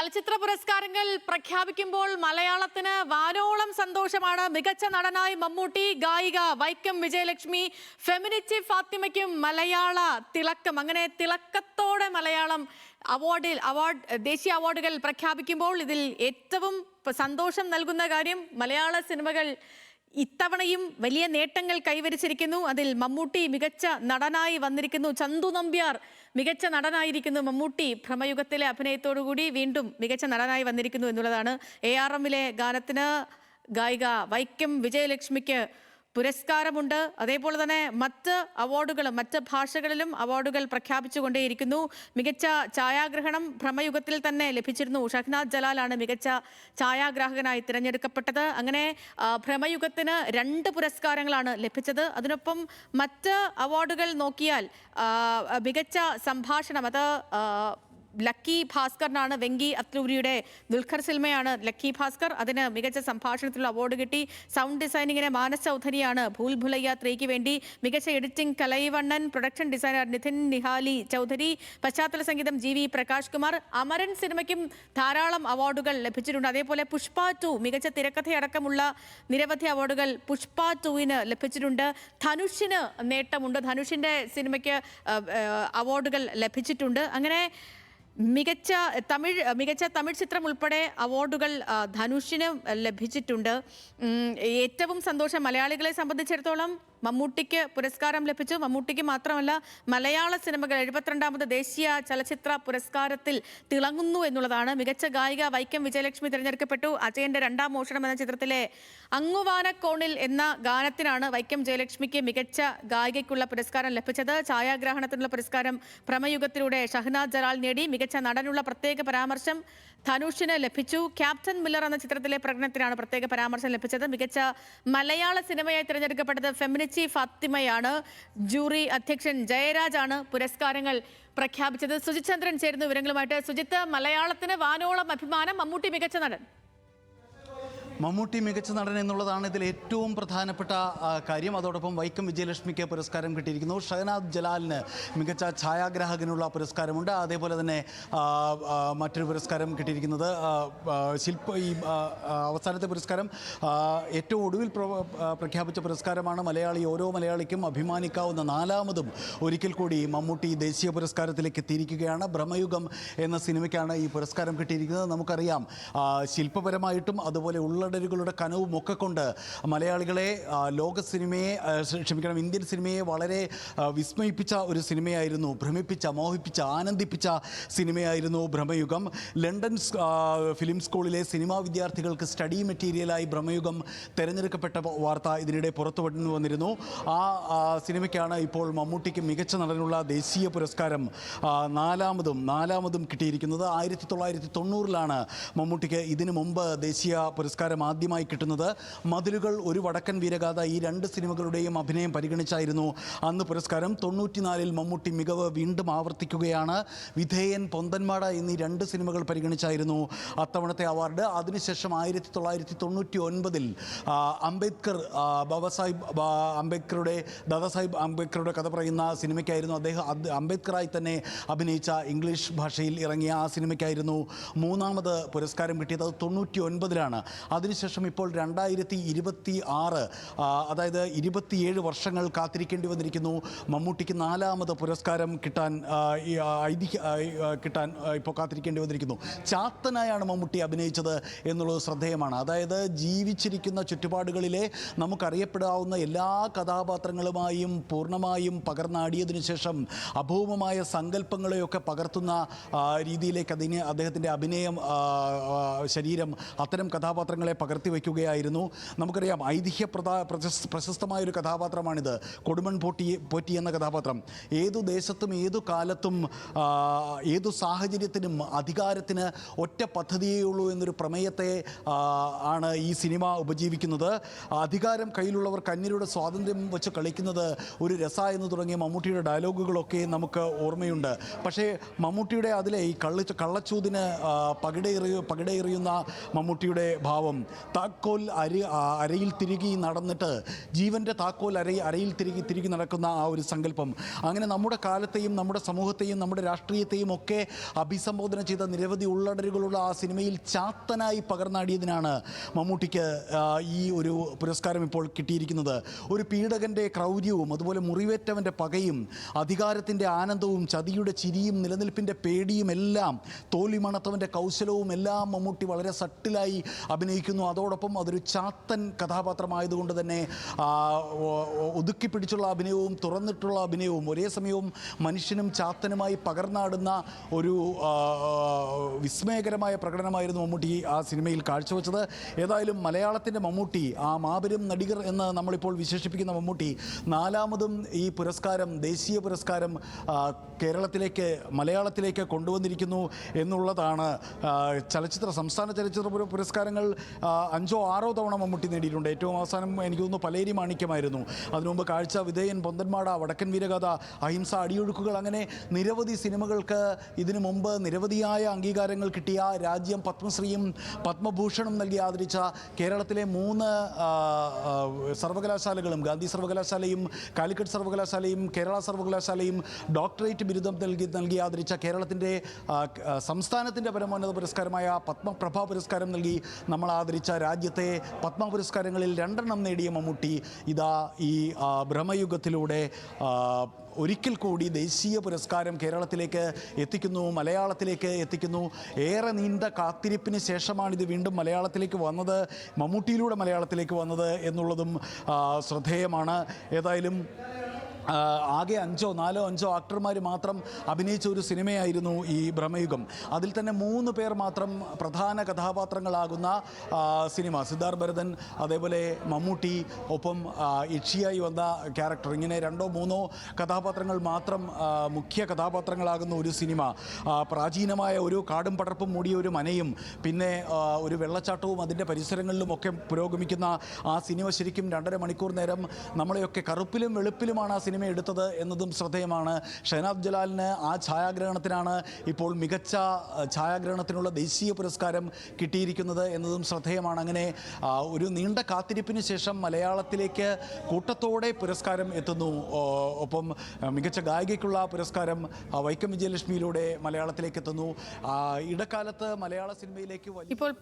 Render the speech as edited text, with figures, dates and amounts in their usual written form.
ചലച്ചിത്ര പുരസ്കാരങ്ങൾ പ്രഖ്യാപിക്കുമ്പോൾ മലയാളത്തിന് വാനോളം സന്തോഷമാണ്. മികച്ച നടനായി മമ്മൂട്ടി, ഗായിക വൈക്കം വിജയലക്ഷ്മി, ഫെമിനിറ്റി ഫാത്തിമയ്ക്കും മലയാള തിളക്കം. അങ്ങനെ തിളക്കത്തോടെ മലയാളം ദേശീയ അവാർഡുകൾ പ്രഖ്യാപിക്കുമ്പോൾ ഇതിൽ ഏറ്റവും സന്തോഷം നൽകുന്ന കാര്യം മലയാള സിനിമകൾ ഇത്തവണയും വലിയ നേട്ടങ്ങൾ കൈവരിച്ചിരിക്കുന്നു. അതിൽ മമ്മൂട്ടി മികച്ച നടനായി വന്നിരിക്കുന്നു. ചന്തു നമ്പ്യാർ മികച്ച നടനായിരിക്കുന്നു. മമ്മൂട്ടി ഭ്രമയുഗത്തിലെ അഭിനയത്തോടുകൂടി വീണ്ടും മികച്ച നടനായി വന്നിരിക്കുന്നു എന്നുള്ളതാണ്. ARMലെ ഗാനത്തിന് ഗായിക വൈക്കം വിജയലക്ഷ്മിക്ക് പുരസ്കാരമുണ്ട്. അതേപോലെ തന്നെ മറ്റ് അവാർഡുകളും മറ്റ് ഭാഷകളിലും അവാർഡുകൾ പ്രഖ്യാപിച്ചുകൊണ്ടേയിരിക്കുന്നു. മികച്ച ഛായാഗ്രഹണം ഭ്രമയുഗത്തിൽ തന്നെ ലഭിച്ചിരുന്നു. ഷഹ്നാദ് ജലാലാണ് മികച്ച ഛായാഗ്രാഹകനായി തിരഞ്ഞെടുക്കപ്പെട്ടത്. അങ്ങനെ ഭ്രമയുഗത്തിന് 2 പുരസ്കാരങ്ങളാണ് ലഭിച്ചത്. അതിനൊപ്പം മറ്റ് അവാർഡുകൾ നോക്കിയാൽ മികച്ച സംഭാഷണം അത് ലക്കി ഭാസ്കറിനാണ്. വെങ്കി അത്ലൂരിയുടെ ദുൽഖർ സിൽമയാണ് ലക്കി ഭാസ്കർ. അതിന് മികച്ച സംഭാഷണത്തിലുള്ള അവാർഡ് കിട്ടി. സൗണ്ട് ഡിസൈനിങ്ങിന് മാനസ് ചൗധരിയാണ് ഭൂൽ ഭുലയ്യ 3ക്ക് വേണ്ടി. മികച്ച editing Kalaivannan, production designer Nitin Nihali Chaudhary, പശ്ചാത്തല സംഗീതം GV പ്രകാശ് കുമാർ. അമരൻ സിനിമയ്ക്കും ധാരാളം അവാർഡുകൾ ലഭിച്ചിട്ടുണ്ട്. അതേപോലെ പുഷ്പ 2 മികച്ച തിരക്കഥയടക്കമുള്ള നിരവധി അവാർഡുകൾ പുഷ്പ 2ന് ലഭിച്ചിട്ടുണ്ട്. ധനുഷിന് നേട്ടമുണ്ട്. ധനുഷിൻ്റെ സിനിമയ്ക്ക് അവാർഡുകൾ ലഭിച്ചിട്ടുണ്ട്. അങ്ങനെ മികച്ച തമിഴ് ചിത്രം ഉൾപ്പെടെ അവാർഡുകൾ ധനുഷിന് ലഭിച്ചിട്ടുണ്ട്. ഏറ്റവും സന്തോഷം മലയാളികളെ സംബന്ധിച്ചിടത്തോളം മമ്മൂട്ടിക്ക് പുരസ്കാരം ലഭിച്ചു. മമ്മൂട്ടിക്ക് മാത്രമല്ല, മലയാള സിനിമകൾ 72ാമത് ദേശീയ ചലച്ചിത്ര പുരസ്കാരത്തിൽ തിളങ്ങുന്നു എന്നുള്ളതാണ്. മികച്ച ഗായിക വൈക്കം വിജയലക്ഷ്മി തിരഞ്ഞെടുക്കപ്പെട്ടു. അജയന്റെ 2ാം മോഷണം എന്ന ചിത്രത്തിലെ അങ്ങുവാനക്കോണിൽ എന്ന ഗാനത്തിനാണ് വൈക്കം ജയലക്ഷ്മിക്ക് മികച്ച ഗായികയ്ക്കുള്ള പുരസ്കാരം ലഭിച്ചത്. ഛായാഗ്രാഹണത്തിനുള്ള പുരസ്കാരം ഭ്രമയുഗത്തിലൂടെ ഷഹ്നാദ് ജലാൽ നേടി. മികച്ച നടനുള്ള പ്രത്യേക പരാമർശം ധനുഷിന് ലഭിച്ചു. ക്യാപ്റ്റൻ മില്ലർ എന്ന ചിത്രത്തിലെ പ്രകടനത്തിനാണ് പ്രത്യേക പരാമർശം ലഭിച്ചത്. മികച്ച മലയാള സിനിമയായി തിരഞ്ഞെടുക്കപ്പെട്ടത് ഫെമിനിറ്റി ഫാത്തിമയാണ്. ജൂറി അധ്യക്ഷൻ ജയരാജാണ് പുരസ്കാരങ്ങൾ പ്രഖ്യാപിച്ചത്. സുജിത് ചന്ദ്രൻ ചേരുന്ന വിവരങ്ങളുമായിട്ട്. സുജിത്ത്, മലയാളത്തിന് വാനോളം അഭിമാനം, മമ്മൂട്ടി മികച്ച നടൻ. മമ്മൂട്ടി മികച്ച നടൻ എന്നുള്ളതാണ് ഇതിൽ ഏറ്റവും പ്രധാനപ്പെട്ട കാര്യം. അതോടൊപ്പം വൈക്കം വിജയലക്ഷ്മിക്ക് പുരസ്കാരം കിട്ടിയിരിക്കുന്നു. ഷഹനാദ് ജലാലിന് മികച്ച ഛായാഗ്രാഹകനുള്ള പുരസ്കാരമുണ്ട്. അതേപോലെ തന്നെ മറ്റൊരു പുരസ്കാരം കിട്ടിയിരിക്കുന്നത് ഈ അവസാനത്തെ പുരസ്കാരം ഏറ്റവും ഒടുവിൽ പ്രഖ്യാപിച്ച പുരസ്കാരമാണ്. ഓരോ മലയാളിക്കും അഭിമാനിക്കാവുന്ന 4ാമതും ഒരിക്കൽ കൂടി മമ്മൂട്ടി ദേശീയ പുരസ്കാരത്തിലേക്ക് എത്തിയിരിക്കുകയാണ്. ഭ്രമയുഗം എന്ന സിനിമയ്ക്കാണ് ഈ പുരസ്കാരം കിട്ടിയിരിക്കുന്നത്. നമുക്കറിയാം, ശില്പപരമായിട്ടും അതുപോലെ കളുടെ കനവും ഒക്കെ കൊണ്ട് മലയാളികളെ ഇന്ത്യൻ സിനിമയെ വളരെ വിസ്മയിപ്പിച്ച ഒരു സിനിമയായിരുന്നു. ഭ്രമിപ്പിച്ച, മോഹിപ്പിച്ച, ആനന്ദിപ്പിച്ച സിനിമയായിരുന്നു ഭ്രമയുഗം. ലണ്ടൻ ഫിലിം സ്കൂളിലെ സിനിമാ വിദ്യാർത്ഥികൾക്ക് സ്റ്റഡി മെറ്റീരിയലായി ഭ്രമയുഗം തിരഞ്ഞെടുക്കപ്പെട്ട വാർത്ത ഇതിനിടെ പുറത്തു വന്നിരുന്നു. ആ സിനിമയ്ക്കാണ് ഇപ്പോൾ മമ്മൂട്ടിക്ക് മികച്ച നടനുള്ള ദേശീയ പുരസ്കാരം നാലാമതും കിട്ടിയിരിക്കുന്നത്. 1990-ലാണ് മമ്മൂട്ടിക്ക് ഇതിനു മുമ്പ് ദേശീയ പുരസ്കാരം ആദ്യമായി കിട്ടുന്നത്. മതിലുകൾ, ഒരു വടക്കൻ വീരഗാഥ, ഈ 2 സിനിമകളുടെയും അഭിനയം പരിഗണിച്ചായിരുന്നു അന്ന് പുരസ്കാരം. 94-ൽ മമ്മൂട്ടി മികവ് വീണ്ടും ആവർത്തിക്കുകയാണ്. വിധേയൻ, പൊന്തന്മാട എന്നീ 2 സിനിമകൾ പരിഗണിച്ചായിരുന്നു അത്തവണത്തെ അവാർഡ്. അതിനുശേഷം 1999-ൽ ദാദാസാഹിബ് അംബേദ്കറുടെ കഥ പറയുന്ന സിനിമയ്ക്കായിരുന്നു അംബേദ്കറായി തന്നെ അഭിനയിച്ച ഇംഗ്ലീഷ് ഭാഷയിൽ ഇറങ്ങിയ ആ സിനിമയ്ക്കായിരുന്നു 3ാമത് പുരസ്കാരം കിട്ടിയത്. അത് 99-ലാണ്. അതിനുശേഷം ഇപ്പോൾ 2026, അതായത് 27 വർഷങ്ങൾ കാത്തിരിക്കേണ്ടി വന്നിരിക്കുന്നു മമ്മൂട്ടിക്ക് 4ാമത് പുരസ്കാരം കിട്ടാൻ ഇപ്പോൾ കാത്തിരിക്കേണ്ടി വന്നിരിക്കുന്നു. ചാത്തനായാണ് മമ്മൂട്ടി അഭിനയിച്ചത് എന്നുള്ളത് ശ്രദ്ധേയമാണ്. അതായത് ജീവിച്ചിരിക്കുന്ന ചുറ്റുപാടുകളിലെ നമുക്കറിയപ്പെടാവുന്ന എല്ലാ കഥാപാത്രങ്ങളുമായും പൂർണ്ണമായും പകർന്നാടിയതിനു ശേഷം അഭൗമമായ സങ്കല്പങ്ങളെയൊക്കെ പകർത്തുന്ന രീതിയിലേക്ക് അദ്ദേഹത്തിൻ്റെ അഭിനയം ശരീരം അത്തരം കഥാപാത്രങ്ങളെ പകർത്തി വയ്ക്കുകയായിരുന്നു. നമുക്കറിയാം, പ്രശസ്തമായൊരു കഥാപാത്രമാണിത്. കൊടുമൺ പോറ്റി എന്ന കഥാപാത്രം. ഏതു ദേശത്തും ഏതു കാലത്തും ഏതു സാഹചര്യത്തിനും അധികാരത്തിന് ഒറ്റ പദ്ധതിയേ ഉള്ളൂ എന്നൊരു പ്രമേയത്തെ ആണ് ഈ സിനിമ ഉപജീവിക്കുന്നത്. അധികാരം കയ്യിലുള്ളവർ കന്യരുടെ സ്വാതന്ത്ര്യം വെച്ച് കളിക്കുന്നത് ഒരു രസ എന്ന് തുടങ്ങിയ മമ്മൂട്ടിയുടെ ഡയലോഗുകളൊക്കെ നമുക്ക് ഓർമ്മയുണ്ട്. പക്ഷേ മമ്മൂട്ടിയുടെ അതിലെ ഈ കള്ളച്ചൂതിന് പകിടയെറിയുന്ന മമ്മൂട്ടിയുടെ ഭാവം താക്കോൽ അരയിൽ തിരികെ നടന്നിട്ട് ജീവൻ്റെ താക്കോൽ അരയിൽ തിരികെ നടക്കുന്ന ആ ഒരു സങ്കല്പം, അങ്ങനെ നമ്മുടെ കാലത്തെയും നമ്മുടെ സമൂഹത്തെയും നമ്മുടെ രാഷ്ട്രീയത്തെയും ഒക്കെ അഭിസംബോധന ചെയ്ത നിരവധി ഉള്ളടരുകളുള്ള ആ സിനിമയിൽ ചാത്തനായി പകർന്നാടിയതിനാണ് മമ്മൂട്ടിക്ക് ഈ ഒരു പുരസ്കാരം ഇപ്പോൾ കിട്ടിയിരിക്കുന്നത്. ഒരു പീഡകൻ്റെ ക്രൗര്യവും അതുപോലെ മുറിവേറ്റവൻ്റെ പകയും അധികാരത്തിൻ്റെ ആനന്ദവും ചതിയുടെ ചിരിയും നിലനിൽപ്പിൻ്റെ പേടിയും എല്ലാം തോൽവിമണത്തവൻ്റെ കൗശലവും എല്ലാം മമ്മൂട്ടി വളരെ സട്ടിലായി അഭിനയിക്കുന്നു. അതോടൊപ്പം അതൊരു ചാത്തൻ കഥാപാത്രമായതുകൊണ്ട് തന്നെ ഒതുക്കിപ്പിടിച്ചുള്ള അഭിനയവും തുറന്നിട്ടുള്ള അഭിനയവും ഒരേ സമയവും മനുഷ്യനും ചാത്തനുമായി പകർന്നാടുന്ന ഒരു വിസ്മയകരമായ പ്രകടനമായിരുന്നു മമ്മൂട്ടി ആ സിനിമയിൽ കാഴ്ചവെച്ചത്. ഏതായാലും മലയാളത്തിൻ്റെ മമ്മൂട്ടി, ആ മാബെരും നടികർ എന്ന് നമ്മളിപ്പോൾ വിശേഷിപ്പിക്കുന്ന മമ്മൂട്ടി, നാലാമതും ഈ പുരസ്കാരം, ദേശീയ പുരസ്കാരം കേരളത്തിലേക്ക്, മലയാളത്തിലേക്ക് കൊണ്ടുവന്നിരിക്കുന്നു എന്നുള്ളതാണ്. സംസ്ഥാന ചലച്ചിത്ര പുരസ്കാരങ്ങൾ 5ഓ 6ഓ തവണ മമ്മൂട്ടി നേടിയിട്ടുണ്ട്. ഏറ്റവും അവസാനം എനിക്ക് തോന്നുന്നു പലേരി മാണിക്യമായിരുന്നു. അതിനുമുമ്പ് കാഴ്ച, വിധേയൻ, പൊന്തന്മാട, വടക്കൻ വീരഗാഥ, അഹിംസ, അടിയൊഴുക്കുകൾ, അങ്ങനെ നിരവധി സിനിമകൾക്ക് ഇതിനു മുമ്പ് നിരവധിയായ അംഗീകാരങ്ങൾ കിട്ടിയ, രാജ്യം പത്മശ്രീയും പത്മഭൂഷണും നൽകി ആദരിച്ച കേരളത്തിലെ 3 സർവകലാശാലകളും, ഗാന്ധി സർവകലാശാലയും കാലിക്കറ്റ് സർവകലാശാലയും കേരള സർവകലാശാലയും ഡോക്ടറേറ്റ് ബിരുദം നൽകി ആദരിച്ച കേരളത്തിൻ്റെ സംസ്ഥാനത്തിൻ്റെ പരമോന്നത പുരസ്കാരമായ പത്മപ്രഭ പുരസ്കാരം നൽകി നമ്മൾ ആദരിച്ച രാജ്യത്തെ പത്മ പുരസ്കാരങ്ങളിൽ 2 നേടിയ മമ്മൂട്ടി ഇതാ ഈ ഭ്രമയുഗത്തിലൂടെ ഒരിക്കൽ കൂടി ദേശീയ പുരസ്കാരം കേരളത്തിലേക്ക് എത്തിക്കുന്നു, മലയാളത്തിലേക്ക് എത്തിക്കുന്നു. ഏറെ നീണ്ട കാത്തിരിപ്പിന് ശേഷമാണിത് വീണ്ടും മലയാളത്തിലേക്ക് വന്നത്, മമ്മൂട്ടിയിലൂടെ മലയാളത്തിലേക്ക് വന്നത് എന്നുള്ളതും ശ്രദ്ധേയമാണ്. ഏതായാലും ആകെ 4 ആക്ടർമാർ മാത്രം അഭിനയിച്ച ഒരു സിനിമയായിരുന്നു ഈ ഭ്രമയുഗം. അതിൽ തന്നെ 3 പേർ മാത്രം പ്രധാന കഥാപാത്രങ്ങളാകുന്ന സിനിമ. സിദ്ധാർത്ഥ് ഭരതൻ, അതേപോലെ മമ്മൂട്ടി, ഒപ്പം യക്ഷിയായി വന്ന ക്യാരക്ടർ, ഇങ്ങനെ 2ഓ 3ഓ കഥാപാത്രങ്ങൾ മാത്രം മുഖ്യ കഥാപാത്രങ്ങളാകുന്ന ഒരു സിനിമ. പ്രാചീനമായ ഒരു കാടും പടർപ്പും മൂടിയ ഒരു മനയും പിന്നെ ഒരു വെള്ളച്ചാട്ടവും അതിൻ്റെ പരിസരങ്ങളിലുമൊക്കെ പുരോഗമിക്കുന്ന ആ സിനിമ ശരിക്കും 2.5 മണിക്കൂർ നേരം നമ്മളെയൊക്കെ കറുപ്പിലും വെളുപ്പിലുമാണ് ആ സിനിമ എടുത്തത് എന്നതും ശ്രദ്ധേയമാണ്. ഷഹനാദ് ജലാലിന് ആ ഛായാഗ്രഹണത്തിനാണ് ഇപ്പോൾ മികച്ച ഛായാഗ്രഹണത്തിനുള്ള ദേശീയ പുരസ്കാരം കിട്ടിയിരിക്കുന്നത് എന്നതും ശ്രദ്ധേയമാണ്. അങ്ങനെ ഒരു നീണ്ട കാത്തിരിപ്പിന് ശേഷം മലയാളത്തിലേക്ക് കൂട്ടത്തോടെ പുരസ്കാരം എത്തുന്നു. ഒപ്പം മികച്ച ഗായികയ്ക്കുള്ള പുരസ്കാരം വൈക്കം വിജയലക്ഷ്മിയിലൂടെ മലയാളത്തിലേക്ക് എത്തുന്നു. ഇടക്കാലത്ത് മലയാള സിനിമയിലേക്ക് ഇപ്പോൾ